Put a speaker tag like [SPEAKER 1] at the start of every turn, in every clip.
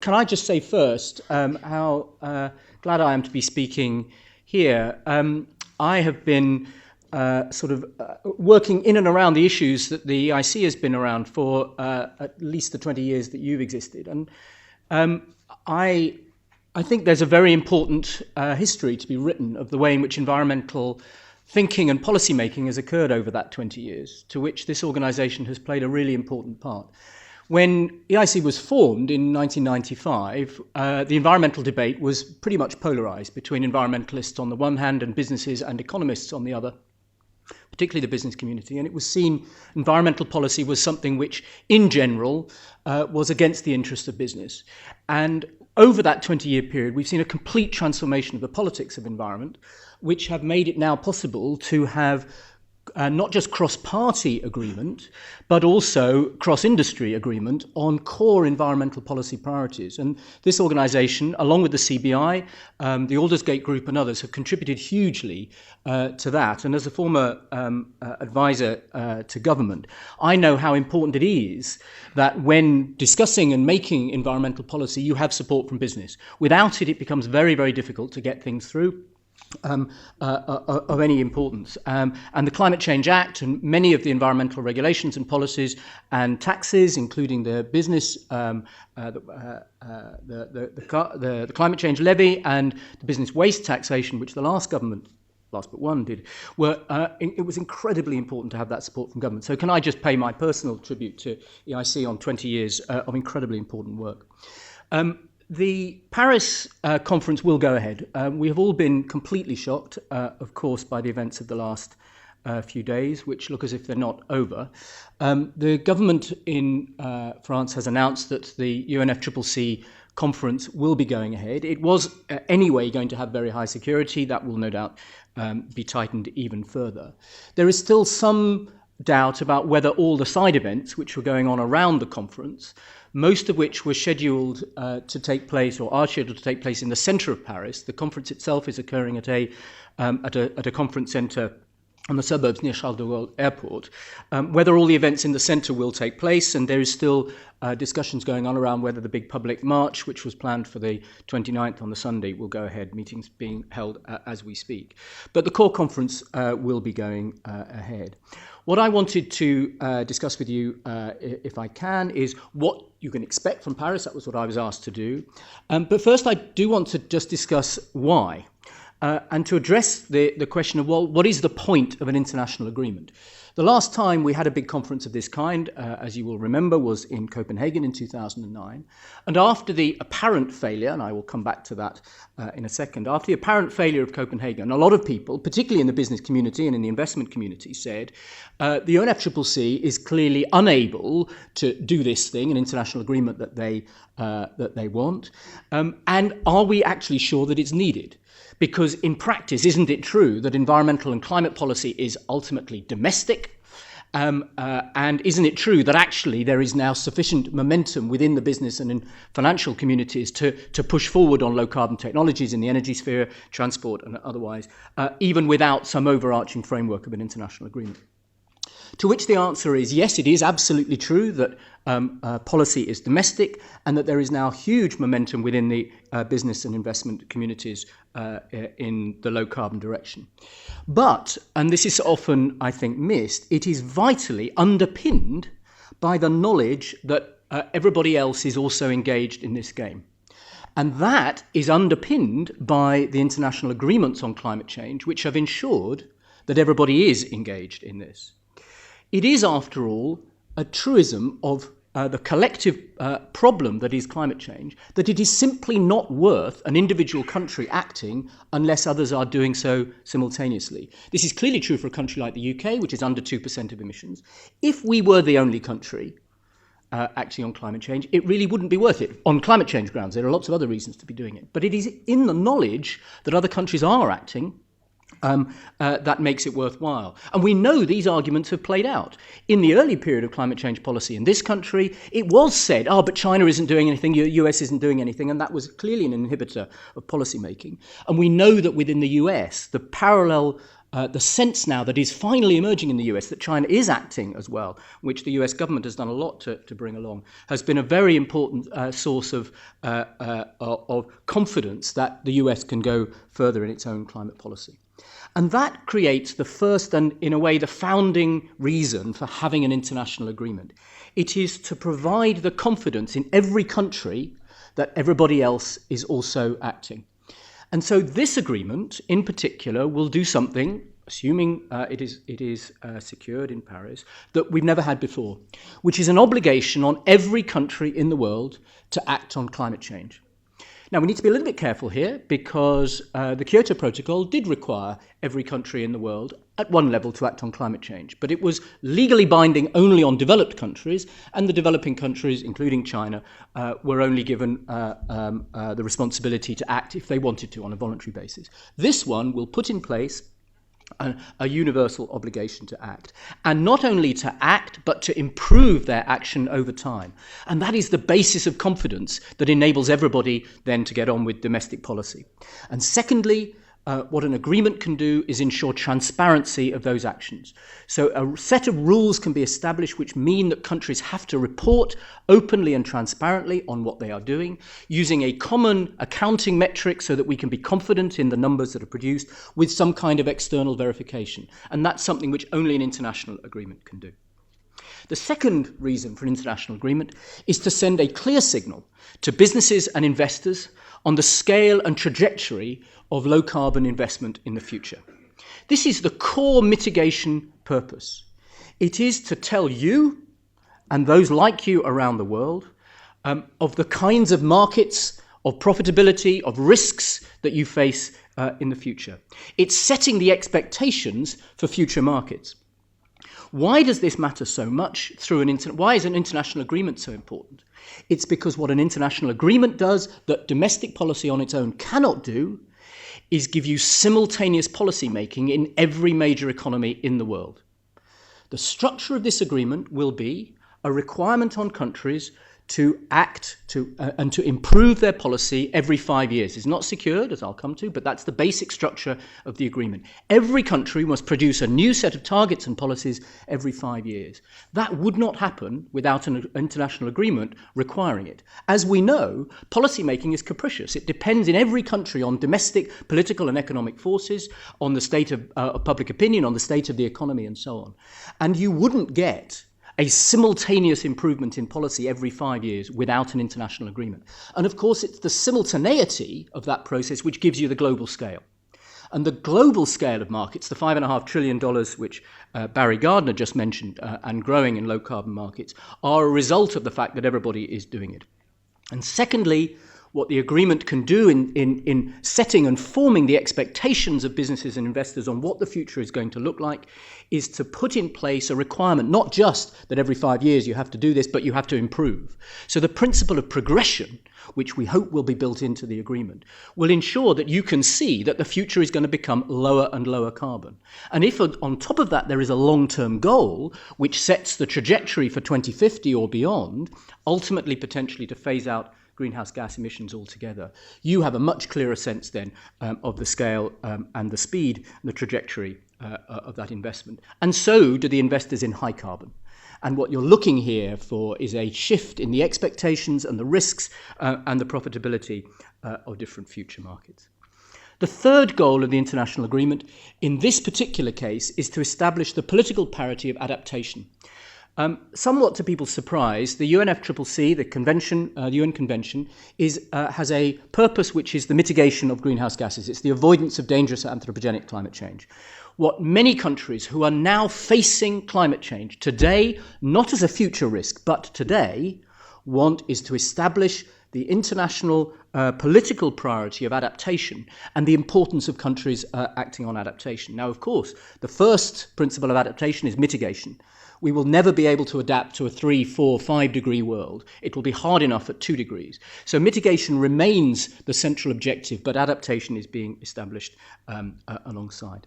[SPEAKER 1] can I just say first how glad I am to be speaking here. I have been working in and around the issues that the EIC has been around for at least the 20 years that you've existed. And I think there's a very important history to be written of the way in which environmental thinking and policy making has occurred over that 20 years, to which this organisation has played a really important part. When EIC was formed in 1995, the environmental debate was pretty much polarised between environmentalists on the one hand and businesses and economists on the other, particularly the business community. And it was seen environmental policy was something which, in general, was against the interests of business. And over that 20-year period, we've seen a complete transformation of the politics of environment, which have made it now possible to have not just cross-party agreement, but also cross-industry agreement on core environmental policy priorities. And this organisation, along with the CBI, the Aldersgate Group and others, have contributed hugely to that. And as a former advisor to government, I know how important it is that when discussing and making environmental policy, you have support from business. Without it, it becomes very, very difficult to get things through. Of any importance. And the Climate Change Act and many of the environmental regulations and policies and taxes, including the business, the climate change levy and the business waste taxation, which the last government, last but one, did, it was incredibly important to have that support from government. So can I just pay my personal tribute to EIC on 20 years of incredibly important work. The Paris conference will go ahead. We have all been completely shocked, of course, by the events of the last few days, which look as if they're not over. The government in France has announced that the UNFCCC conference will be going ahead. It was anyway going to have very high security. That will no doubt be tightened even further. There is still some doubt about whether all the side events which were going on around the conference, most of which were scheduled to take place or are scheduled to take place in the centre of Paris. The conference itself is occurring at a conference centre on the suburbs near Charles de Gaulle Airport. Whether all the events in the centre will take place, and there is still discussions going on around whether the big public march, which was planned for the 29th on the Sunday, will go ahead, meetings being held as we speak. But the core conference will be going ahead. What I wanted to discuss with you, if I can, is what you can expect from Paris. That was what I was asked to do. But first, I do want to just discuss why, and to address the question of, well, what is the point of an international agreement? The last time we had a big conference of this kind, as you will remember, was in Copenhagen in 2009. And after the apparent failure, and I will come back to that in a second, after the apparent failure of Copenhagen, a lot of people, particularly in the business community and in the investment community, said the UNFCCC is clearly unable to do this thing, an international agreement that they want. And are we actually sure that it's needed? Because in practice, isn't it true that environmental and climate policy is ultimately domestic? And isn't it true that actually there is now sufficient momentum within the business and in financial communities to push forward on low carbon technologies in the energy sphere, transport and otherwise, even without some overarching framework of an international agreement? To which the answer is yes, it is absolutely true that policy is domestic and that there is now huge momentum within the business and investment communities in the low carbon direction. But, and this is often, I think, missed, it is vitally underpinned by the knowledge that everybody else is also engaged in this game. And that is underpinned by the international agreements on climate change, which have ensured that everybody is engaged in this. It is, after all, a truism of the collective problem that is climate change, that it is simply not worth an individual country acting unless others are doing so simultaneously. This is clearly true for a country like the UK, which is under 2% of emissions. If we were the only country acting on climate change, it really wouldn't be worth it on climate change grounds. There are lots of other reasons to be doing it. But it is in the knowledge that other countries are acting that makes it worthwhile. And we know these arguments have played out. In the early period of climate change policy in this country, it was said, but China isn't doing anything, the US isn't doing anything, and that was clearly an inhibitor of policy making. And we know that within the US, the parallel the sense now that is finally emerging in the US that China is acting as well, which the US government has done a lot to bring along, has been a very important source of confidence that the US can go further in its own climate policy. And that creates the first and, in a way, the founding reason for having an international agreement. It is to provide the confidence in every country that everybody else is also acting. And so this agreement, in particular, will do something, assuming it is secured in Paris, that we've never had before, which is an obligation on every country in the world to act on climate change. Now, we need to be a little bit careful here because the Kyoto Protocol did require every country in the world at one level to act on climate change, but it was legally binding only on developed countries, and the developing countries, including China, were only given the responsibility to act if they wanted to on a voluntary basis. This one will put in place a universal obligation to act, and not only to act but to improve their action over time. And that is the basis of confidence that enables everybody then to get on with domestic policy. And secondly, what an agreement can do is ensure transparency of those actions. So a set of rules can be established which mean that countries have to report openly and transparently on what they are doing, using a common accounting metric so that we can be confident in the numbers that are produced with some kind of external verification. And that's something which only an international agreement can do. The second reason for an international agreement is to send a clear signal to businesses and investors on the scale and trajectory of low-carbon investment in the future. This is the core mitigation purpose. It is to tell you and those like you around the world of the kinds of markets, of profitability, of risks that you face in the future. It's setting the expectations for future markets. Why does this matter so much why is an international agreement so important? It's because what an international agreement does that domestic policy on its own cannot do is give you simultaneous policy making in every major economy in the world. The structure of this agreement will be a requirement on countries to act and to improve their policy every 5 years. It's not secured, as I'll come to, but that's the basic structure of the agreement. Every country must produce a new set of targets and policies every 5 years. That would not happen without an international agreement requiring it. As we know, policy making is capricious. It depends in every country on domestic political and economic forces, on the state of public opinion, on the state of the economy, and so on. And you wouldn't get a simultaneous improvement in policy every 5 years without an international agreement. And of course, it's the simultaneity of that process which gives you the global scale. And the global scale of markets, the $5.5 trillion which Barry Gardner just mentioned, and growing in low-carbon markets, are a result of the fact that everybody is doing it. And secondly, what the agreement can do in setting and forming the expectations of businesses and investors on what the future is going to look like is to put in place a requirement, not just that every 5 years you have to do this, but you have to improve. So the principle of progression, which we hope will be built into the agreement, will ensure that you can see that the future is going to become lower and lower carbon. And if on top of that there is a long-term goal which sets the trajectory for 2050 or beyond, ultimately potentially to phase out greenhouse gas emissions altogether, you have a much clearer sense then of the scale and the speed and the trajectory of that investment. And so do the investors in high carbon. And what you're looking here for is a shift in the expectations and the risks and the profitability of different future markets. The third goal of the international agreement in this particular case is to establish the political parity of adaptation. Somewhat to people's surprise, the UNFCCC, the UN Convention, has a purpose which is the mitigation of greenhouse gases. It's the avoidance of dangerous anthropogenic climate change. What many countries who are now facing climate change today, not as a future risk, but today, want is to establish the international political priority of adaptation and the importance of countries acting on adaptation. Now, of course, the first principle of adaptation is mitigation. We will never be able to adapt to a 3, 4, 5 degree world. It will be hard enough at 2 degrees. So mitigation remains the central objective, but adaptation is being established alongside.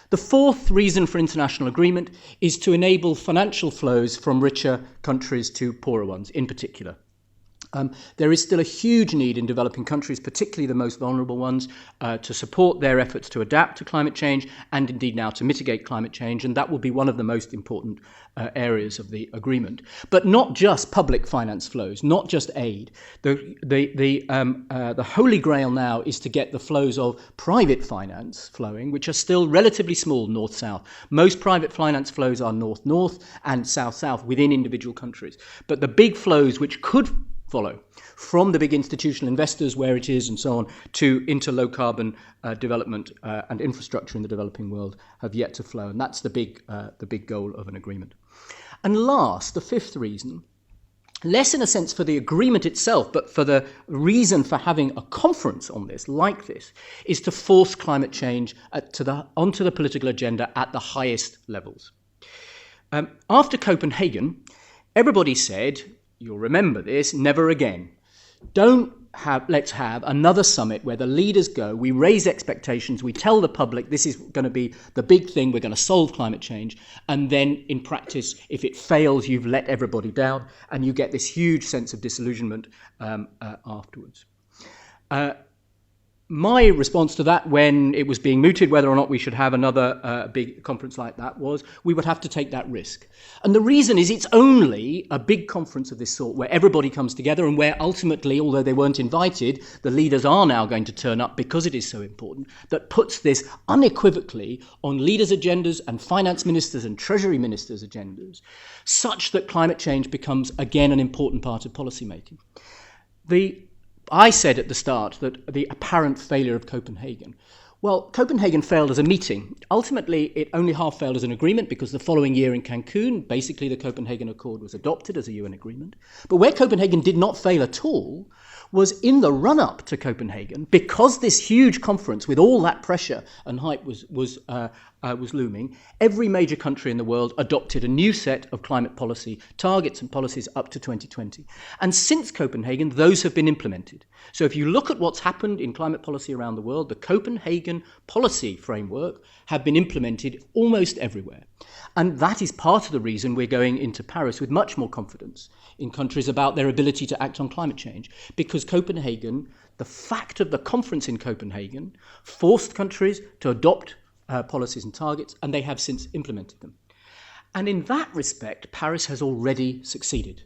[SPEAKER 1] The fourth reason for international agreement is to enable financial flows from richer countries to poorer ones in particular. There is still a huge need in developing countries, particularly the most vulnerable ones, to support their efforts to adapt to climate change and indeed now to mitigate climate change, and that will be one of the most important areas of the agreement. But not just public finance flows, not just aid. The holy grail now is to get the flows of private finance flowing, which are still relatively small north-south. Most private finance flows are north-north and south-south within individual countries. But the big flows which could follow from the big institutional investors where it is and so on into low carbon development and infrastructure in the developing world have yet to flow, and that's the big goal of an agreement. And last, the fifth reason, less in a sense for the agreement itself, but for the reason for having a conference on this, like this, is to force climate change onto the political agenda at the highest levels. After Copenhagen, everybody said, you'll remember this, never again. Let's have another summit where the leaders go, we raise expectations, we tell the public this is going to be the big thing, we're going to solve climate change, and then in practice, if it fails, you've let everybody down, and you get this huge sense of disillusionment afterwards. My response to that, when it was being mooted whether or not we should have another big conference like that, was we would have to take that risk. And the reason is it's only a big conference of this sort where everybody comes together and where ultimately, although they weren't invited, the leaders are now going to turn up because it is so important, that puts this unequivocally on leaders' agendas and finance ministers' and treasury ministers' agendas, such that climate change becomes again an important part of policy making. I said at the start that the apparent failure of Copenhagen. Well, Copenhagen failed as a meeting. Ultimately, it only half failed as an agreement because the following year in Cancun, basically the Copenhagen Accord was adopted as a UN agreement. But where Copenhagen did not fail at all was in the run-up to Copenhagen, because this huge conference with all that pressure and hype was looming, every major country in the world adopted a new set of climate policy targets and policies up to 2020. And since Copenhagen, those have been implemented. So if you look at what's happened in climate policy around the world, the Copenhagen policy framework have been implemented almost everywhere. And that is part of the reason we're going into Paris with much more confidence in countries about their ability to act on climate change. Because Copenhagen, the fact of the conference in Copenhagen, forced countries to adopt policies and targets, and they have since implemented them. And in that respect, Paris has already succeeded.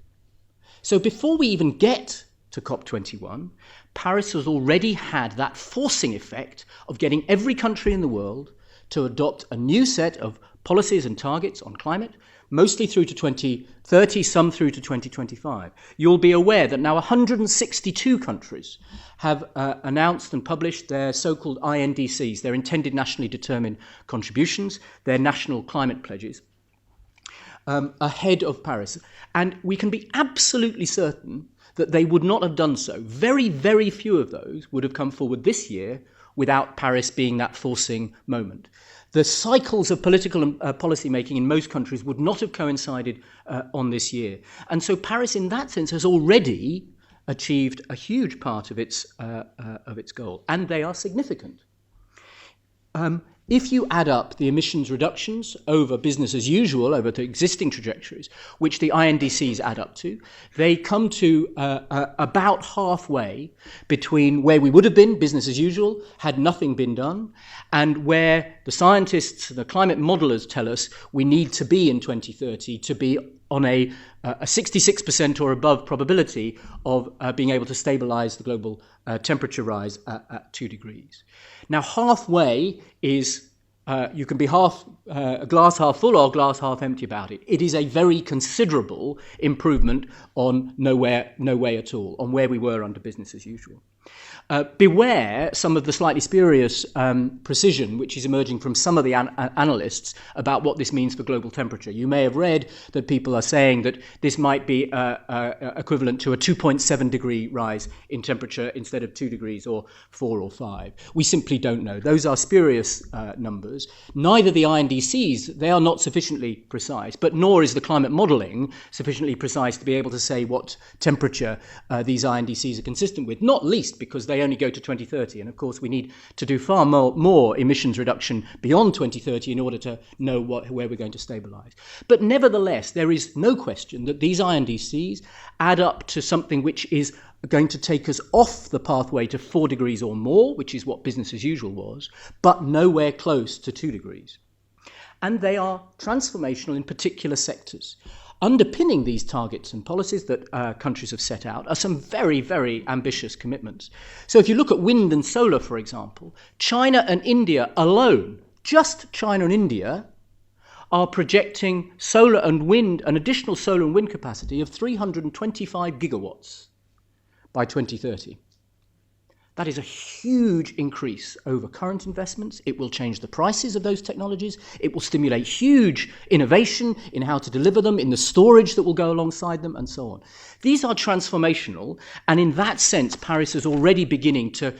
[SPEAKER 1] So before we even get to COP21, Paris has already had that forcing effect of getting every country in the world to adopt a new set of policies and targets on climate, mostly through to 2030, some through to 2025. You'll be aware that now 162 countries have announced and published their so-called INDCs, their intended nationally determined contributions, their national climate pledges, ahead of Paris. And we can be absolutely certain that they would not have done so. Very, very few of those would have come forward this year without Paris being that forcing moment. The cycles of political and policy making in most countries would not have coincided on this year. And so Paris, in that sense, has already achieved a huge part of its goal, and they are significant. If you add up the emissions reductions over business as usual, over the existing trajectories, which the INDCs add up to, they come to about halfway between where we would have been, business as usual, had nothing been done, and where the scientists, the climate modelers tell us we need to be in 2030 to be on a 66% or above probability of being able to stabilize the global temperature rise at 2 degrees. Now, halfway is, you can be a glass half full or glass half empty about it. It is a very considerable improvement on no way at all, on where we were under business as usual. Beware some of the slightly spurious precision which is emerging from some of the analysts about what this means for global temperature. You may have read that people are saying that this might be equivalent to a 2.7 degree rise in temperature instead of 2 degrees or 4 or 5. We simply don't know. Those are spurious numbers. Neither the INDCs, they are not sufficiently precise, but nor is the climate modelling sufficiently precise to be able to say what temperature these INDCs are consistent with, not least because they only go to 2030. And of course, we need to do far more emissions reduction beyond 2030 in order to know where we're going to stabilize. But nevertheless, there is no question that these INDCs add up to something which is going to take us off the pathway to 4 degrees or more, which is what business as usual was, but nowhere close to 2 degrees. And they are transformational in particular sectors. Underpinning these targets and policies that countries have set out are some very, very ambitious commitments. So if you look at wind and solar, for example, China and India alone, just China and India, are projecting solar and wind, an additional solar and wind capacity of 325 gigawatts by 2030. That is a huge increase over current investments. It will change the prices of those technologies. It will stimulate huge innovation in how to deliver them, in the storage that will go alongside them, and so on. These are transformational, and in that sense, Paris is already beginning to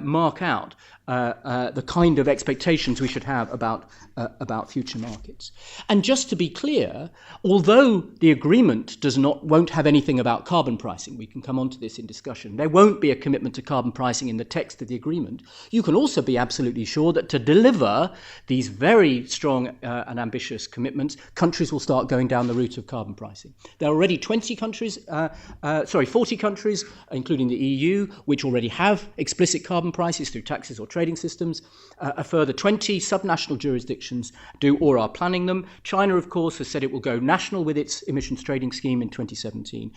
[SPEAKER 1] mark out the kind of expectations we should have about future markets. And just to be clear, although the agreement won't have anything about carbon pricing, we can come on to this in discussion, there won't be a commitment to carbon pricing in the text of the agreement, you can also be absolutely sure that to deliver these very strong and ambitious commitments, countries will start going down the route of carbon pricing. There are already 40 countries, including the EU, which already have explicit carbon prices through taxes or trading systems. A further 20 subnational jurisdictions do or are planning them. China, of course, has said it will go national with its emissions trading scheme in 2017.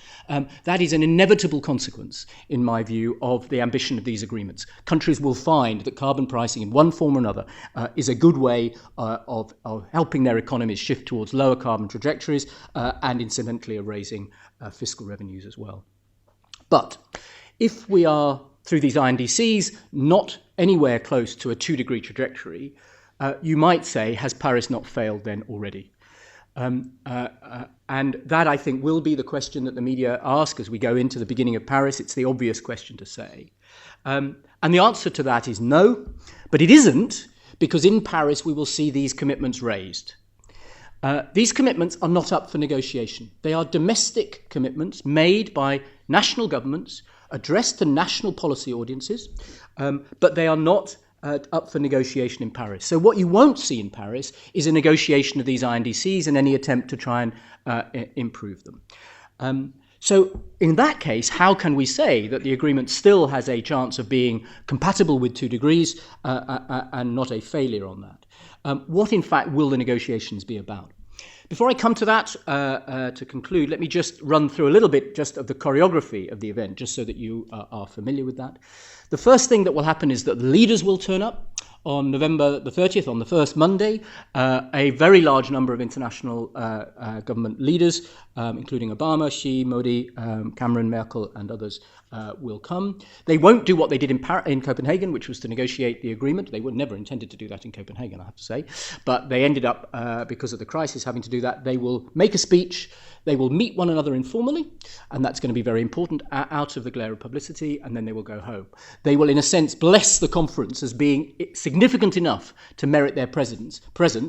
[SPEAKER 1] That is an inevitable consequence, in my view, of the ambition of these agreements. Countries will find that carbon pricing in one form or another is a good way of helping their economies shift towards lower carbon trajectories and incidentally are raising fiscal revenues as well. But if we are, through these INDCs, not anywhere close to a 2-degree trajectory, you might say, has Paris not failed then already? And that, I think, will be the question that the media ask as we go into the beginning of Paris. It's the obvious question to say. And the answer to that is no, but it isn't, because in Paris we will see these commitments raised. These commitments are not up for negotiation. They are domestic commitments made by national governments, addressed to national policy audiences, but they are not up for negotiation in Paris. So what you won't see in Paris is a negotiation of these INDCs and any attempt to try and improve them. So in that case, how can we say that the agreement still has a chance of being compatible with 2 degrees and not a failure on that? What, in fact, will the negotiations be about? Before I come to that, to conclude, let me just run through a little bit just of the choreography of the event, just so that you are familiar with that. The first thing that will happen is that the leaders will turn up on November the 30th, on the first Monday. A very large number of international government leaders, including Obama, Xi, Modi, Cameron, Merkel, and others, will come. They won't do what they did in Copenhagen, which was to negotiate the agreement. They were never intended to do that in Copenhagen, I have to say. But they ended up, because of the crisis, having to do that. They will make a speech. They will meet one another informally, and that's going to be very important, out of the glare of publicity, and then they will go home. They will, in a sense, bless the conference as being significant enough to merit their presence,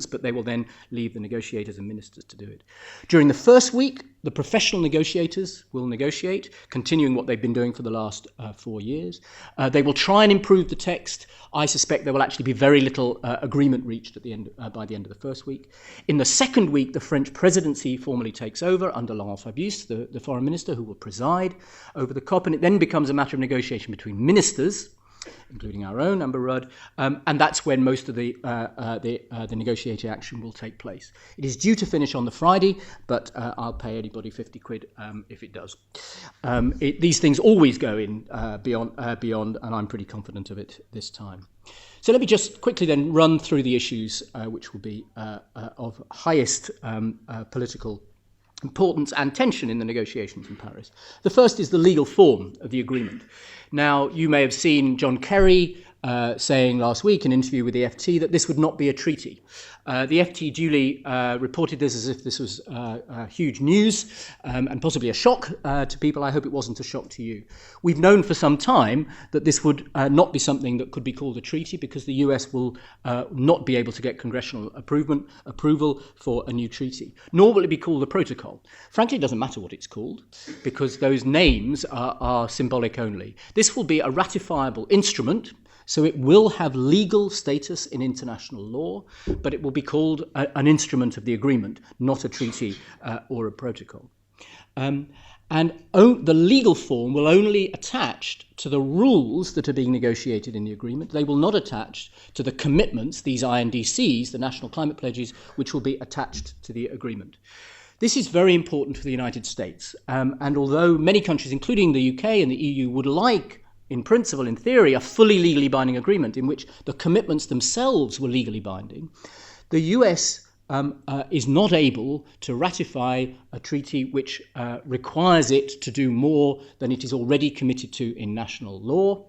[SPEAKER 1] but they will then leave the negotiators and ministers to do it. During the first week, the professional negotiators will negotiate, continuing what they've been doing for the last 4 years. They will try and improve the text. I suspect there will actually be very little agreement reached at the end, by the end of the first week. In the second week, the French presidency formally takes over under Laurent Fabius, the foreign minister, who will preside over the COP, and it then becomes a matter of negotiation between ministers, including our own, Amber Rudd, and that's when most of the negotiating action will take place. It is due to finish on the Friday, but I'll pay anybody 50 quid if it does. These things always go in beyond, and I'm pretty confident of it this time. So let me just quickly then run through the issues which will be of highest political importance and tension in the negotiations in Paris. The first is the legal form of the agreement. Now, you may have seen John Kerry saying last week in an interview with the FT that this would not be a treaty. The FT duly reported this as if this was huge news and possibly a shock to people. I hope it wasn't a shock to you. We've known for some time that this would not be something that could be called a treaty because the US will not be able to get congressional approval for a new treaty, nor will it be called a protocol. Frankly, it doesn't matter what it's called because those names are symbolic only. This will be a ratifiable instrument, so it will have legal status in international law, but it will be called an instrument of the agreement, not a treaty or a protocol. And the legal form will only attach to the rules that are being negotiated in the agreement. They will not attach to the commitments, these INDCs, the national climate pledges, which will be attached to the agreement. This is very important for the United States. And although many countries, including the UK and the EU, would like, in principle, in theory, a fully legally binding agreement in which the commitments themselves were legally binding, the US is not able to ratify a treaty which requires it to do more than it is already committed to in national law.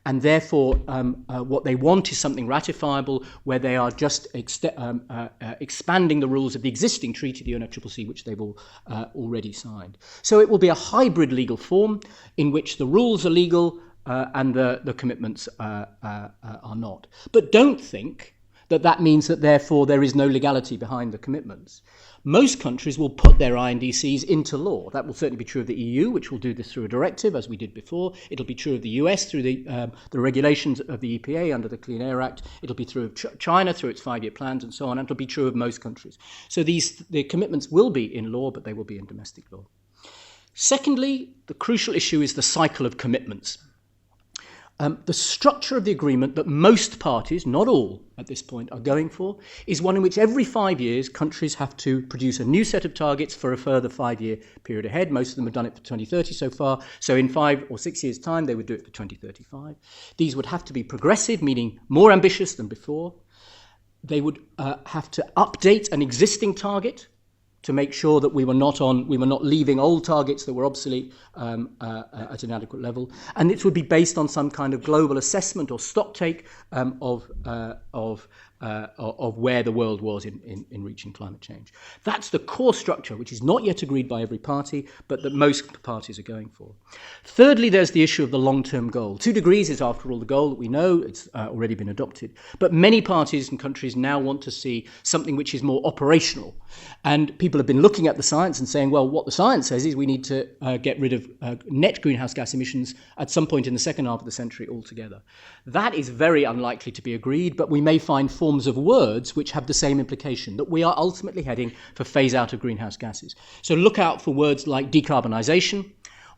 [SPEAKER 1] And therefore, what they want is something ratifiable where they are just expanding the rules of the existing treaty, the UNFCCC, which they've all already signed. So it will be a hybrid legal form in which the rules are legal and the commitments are not. But don't think that that means that therefore there is no legality behind the commitments. Most countries will put their INDCs into law. That will certainly be true of the EU, which will do this through a directive, as we did before. It'll be true of the US through the regulations of the EPA under the Clean Air Act. It'll be true of China through its 5-year plans and so on, and it'll be true of most countries. So the commitments will be in law, but they will be in domestic law. Secondly, the crucial issue is the cycle of commitments. The structure of the agreement that most parties, not all at this point, are going for is one in which every 5 years countries have to produce a new set of targets for a further 5-year period ahead. Most of them have done it for 2030 so far. So in 5 or 6 years' time, they would do it for 2035. These would have to be progressive, meaning more ambitious than before. They would have to update an existing target to make sure that we were not leaving old targets that were obsolete at an adequate level, and it would be based on some kind of global assessment or stocktake of where the world was in reaching climate change. That's the core structure, which is not yet agreed by every party, but that most parties are going for. Thirdly, there's the issue of the long-term goal. 2 degrees is, after all, the goal that we know. It's already been adopted. But many parties and countries now want to see something which is more operational. And people have been looking at the science and saying, well, what the science says is we need to get rid of net greenhouse gas emissions at some point in the second half of the century altogether. That is very unlikely to be agreed, but we may find forms of words which have the same implication, that we are ultimately heading for phase out of greenhouse gases. So look out for words like decarbonisation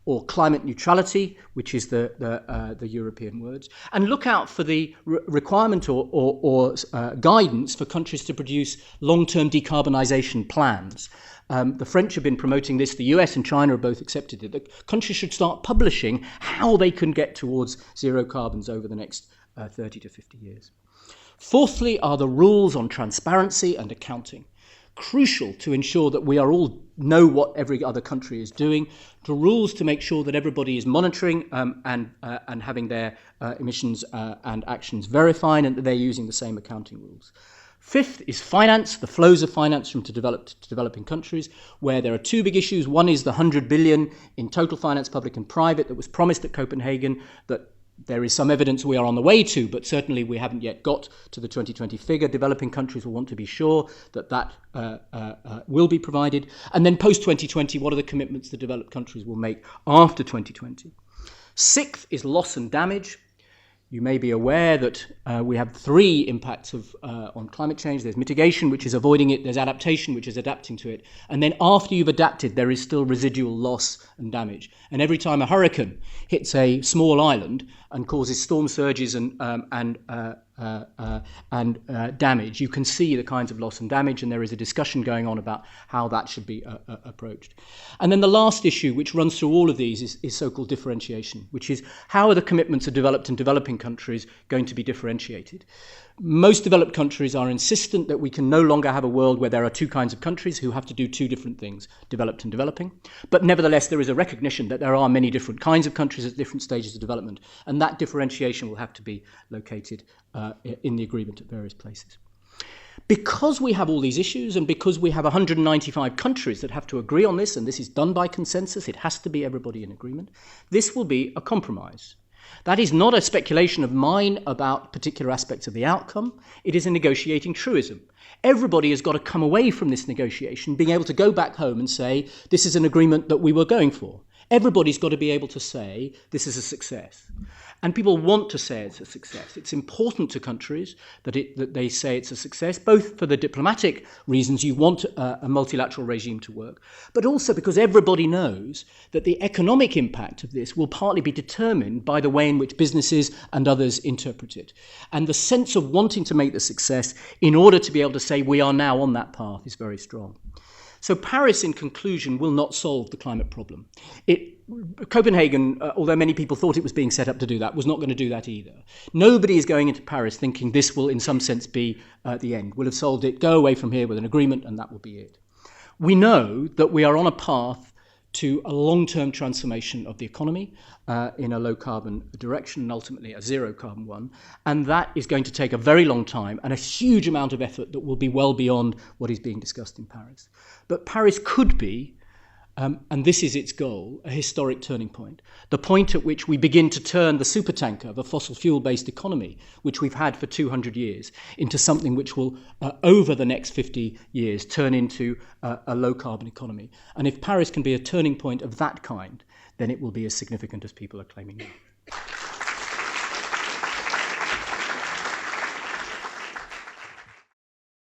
[SPEAKER 1] or climate neutrality, which is the European words, and look out for the requirement or guidance for countries to produce long-term decarbonisation plans. The French have been promoting this, the US and China have both accepted it. The countries should start publishing how they can get towards zero carbons over the next 30 to 50 years. Fourthly are the rules on transparency and accounting. Crucial to ensure that we are all know what every other country is doing, the rules to make sure that everybody is monitoring and having their emissions and actions verified, and that they're using the same accounting rules. Fifth is finance, the flows of finance from developing countries, where there are 2 big issues. One is the 100 billion in total finance, public and private, that was promised at Copenhagen, that there is some evidence we are on the way to, but certainly we haven't yet got to the 2020 figure. Developing countries will want to be sure that will be provided. And then post-2020, what are the commitments the developed countries will make after 2020? Sixth is loss and damage. You may be aware that we have 3 impacts on climate change. There's mitigation, which is avoiding it. There's adaptation, which is adapting to it. And then after you've adapted, there is still residual loss and damage. And every time a hurricane hits a small island and causes storm surges and damage, you can see the kinds of loss and damage, and there is a discussion going on about how that should be approached. And then the last issue, which runs through all of these, is so-called differentiation, which is how are the commitments of developed and developing countries going to be differentiated? most developed countries are insistent that we can no longer have a world where there are two kinds of countries who have to do two different things, developed and developing. But nevertheless, there is a recognition that there are many different kinds of countries at different stages of development, and that differentiation will have to be located in the agreement at various places. Because we have all these issues, and because we have 195 countries that have to agree on this, and this is done by consensus, it has to be everybody in agreement, this will be a compromise. That is not a speculation of mine about particular aspects of the outcome. It is a negotiating truism. Everybody has got to come away from this negotiation being able to go back home and say, this is an agreement that we were going for. Everybody's got to be able to say, this is a success. And people want to say it's a success. It's important to countries that they say it's a success, both for the diplomatic reasons you want a multilateral regime to work, but also because everybody knows that the economic impact of this will partly be determined by the way in which businesses and others interpret it. And the sense of wanting to make the success in order to be able to say we are now on that path is very strong. So Paris, in conclusion, will not solve the climate problem. Copenhagen, although many people thought it was being set up to do that, was not going to do that either. Nobody is going into Paris thinking this will, in some sense, be the end. We'll have solved it, go away from here with an agreement, and that will be it. We know that we are on a path to a long-term transformation of the economy in a low-carbon direction and ultimately a zero-carbon one. And that is going to take a very long time and a huge amount of effort that will be well beyond what is being discussed in Paris. But Paris could be, and this is its goal, a historic turning point. The point at which we begin to turn the supertanker of a fossil fuel-based economy, which we've had for 200 years, into something which will, over the next 50 years, turn into a low-carbon economy. And if Paris can be a turning point of that kind, then it will be as significant as people are claiming now.